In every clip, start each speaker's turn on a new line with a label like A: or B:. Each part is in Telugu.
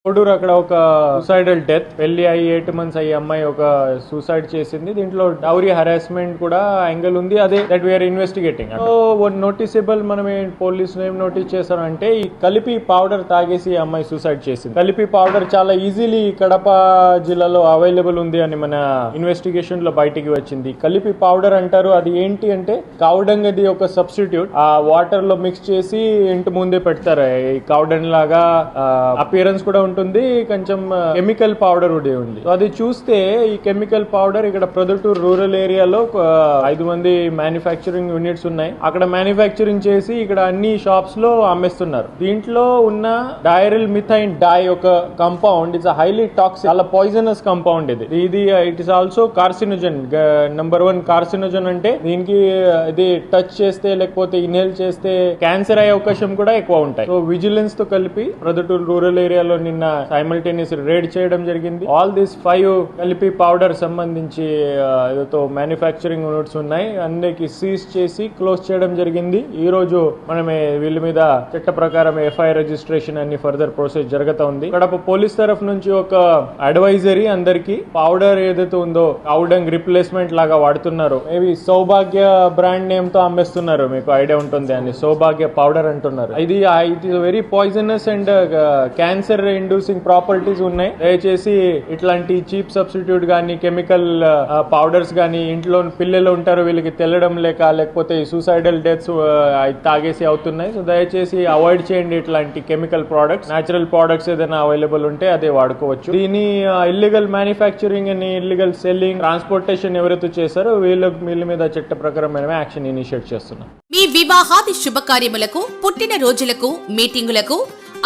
A: కోడూరు అక్కడ ఒక సూసైడల్ డెత్, పెళ్లి అయ్యి 8 months అయ్యే అమ్మాయి ఒక సూసైడ్ చేసింది. దీంట్లో డౌరీ హరాస్మెంట్ కూడా యాంగిల్ ఉంది. అదే దట్ వీఆర్ ఇన్వెస్టిగేటింగ్. నోటీసబుల్ మనం పోలీసులు ఏం నోటీస్ చేశారంటే ఈ కలిపి పౌడర్ తాగేసి అమ్మాయి సూసైడ్ చేసింది. కలిపి పౌడర్ చాలా ఈజీలీ కడప జిల్లాలో అవైలబుల్ ఉంది అని మన ఇన్వెస్టిగేషన్ లో బయటికి వచ్చింది. కలిపి పౌడర్ అంటారు. అది ఏంటి అంటే కౌడంగ్, అది ఒక సబ్స్టిట్యూట్. ఆ వాటర్ లో మిక్స్ చేసి ఇంటి ముందే పెడతారు. ఈ కౌడంగ్ లాగా అపియరెన్స్ కూడా ఉంటుంది. కొంచెం కెమికల్ పౌడర్ కూడా ఉంది. అది చూస్తే ఈ కెమికల్ పౌడర్ ఇక్కడ ప్రొద్దుటూరు రూరల్ ఏరియాలో 5 మంది మ్యానుఫ్యాక్చరింగ్ యూనిట్స్ ఉన్నాయి. అక్కడ మ్యానుఫ్యాక్చరింగ్ చేసి ఇక్కడ అన్ని షాప్స్ లో అమ్మేస్తున్నారు. దీంట్లో ఉన్న డైరిల్ మిథైన్ డై ఒక కంపౌండ్, ఇట్స్ హైలీ టాక్సిక్, చాలా పాయిజనస్ కంపౌండ్. ఇది it is also carcinogen. Number 1 carcinogen. అంటే దీనికి ఇది టచ్ చేస్తే లేకపోతే ఇన్హేల్ చేస్తే క్యాన్సర్ అయ్యే అవకాశం కూడా ఎక్కువ ఉంటాయి. సో విజిలెన్స్ తో కలిపి ప్రొద్దుటూరు రూరల్ ఏరియాలో నిన్న సైమల్టేనియస్ రేడ్ చేయడం జరిగింది. ఆల్ దిస్ 5 కలిపి పౌడర్ సంబంధించి ఏదో మ్యానుఫ్యాక్చరింగ్ యూనిట్స్ ఉన్నాయి, అందరికి సీజ్ చేసి క్లోజ్ చేయడం జరిగింది. ఈ రోజు మనమే వీళ్ళ మీద చట్ట ప్రకారం ఎఫ్ఐఆర్ రిజిస్ట్రేషన్ అన్ని ఫర్దర్ ప్రాసెస్ జరుగుతా ఉంది. కడప పోలీస్ తరఫు నుంచి ఒక అడ్వైజరీ అందరికి పౌడర్ ఏదైతే ఉందో కౌడంగ్ రిప్లేస్మెంట్ లాగా వాడుతున్నారు. మేబీ సౌభాగ్య బ్రాండ్ నేమ్ తో అమ్మేస్తున్నారు. మీకు ఐడియా ఉంటుంది అని సౌభాగ్య పౌడర్ అంటున్నారు. ఇది it is very poisonous and cancer inducing properties ఉన్నాయి. దయచేసి ఇట్లాంటి చీప్ సబ్స్టిట్యూట్ గానీ కెమికల్ పౌడర్స్ గానీ ఇంట్లో పిల్లలు ఉంటారు, వీళ్ళకి తెల్లడం లేకపోతే సూసైడల్ డెత్స్ తాగేసి అవుతున్నాయి. సో దయచేసి అవాయిడ్ చేయండి ఇట్లాంటి కెమికల్ ప్రోడక్ట్స్. నేచురల్ ప్రోడక్ట్స్ ఏదైనా అవైలబుల్ ఉంటే అదే వాడుకోవచ్చు. దీని ఇల్లీగల్ మ్యానుఫ్యాక్చరింగ్ అని ఇల్లీగల్ సెల్లింగ్, ట్రాన్స్పోర్టేషన్ ఎవరైతే చేశారో వీళ్ళ మీద చట్ట ప్రకారమైన యాక్షన్ ఇనిషియేట్ చేస్తున్నాం.
B: మీ వివాహాది శుభకార్యములకు, పుట్టిన రోజులకు, మీటింగులకు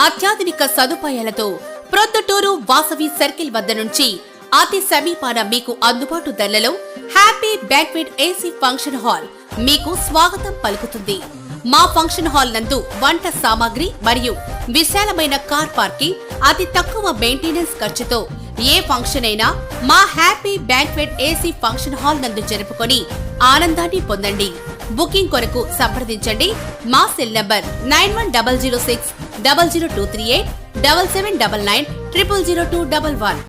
B: అత్యాధునిక సదుపాయాలతో ప్రొద్దుటూరు వాసవి సర్కిల్ వద్ద నుంచి అతి సమీపాన మీకు అందుబాటు ధరలలో happy banquet AC function hall మీకు స్వాగతం పలుకుతుంది. మా ఫంక్షన్ హాల్ నందు వంట సామాగ్రి మరియు విశాలమైన కార్ పార్కింగ్, అతి తక్కువ మెయింటెనెన్స్ ఖర్చుతో ఏ ఫంక్షన్ అయినా మా happy banquet AC function hall నందు జరుపుకొని ఆనందాన్ని పొందండి. బుకింగ్ కొరకు సంప్రదించండి. మా సెల్ నంబర్ 9100600238 7799 000211.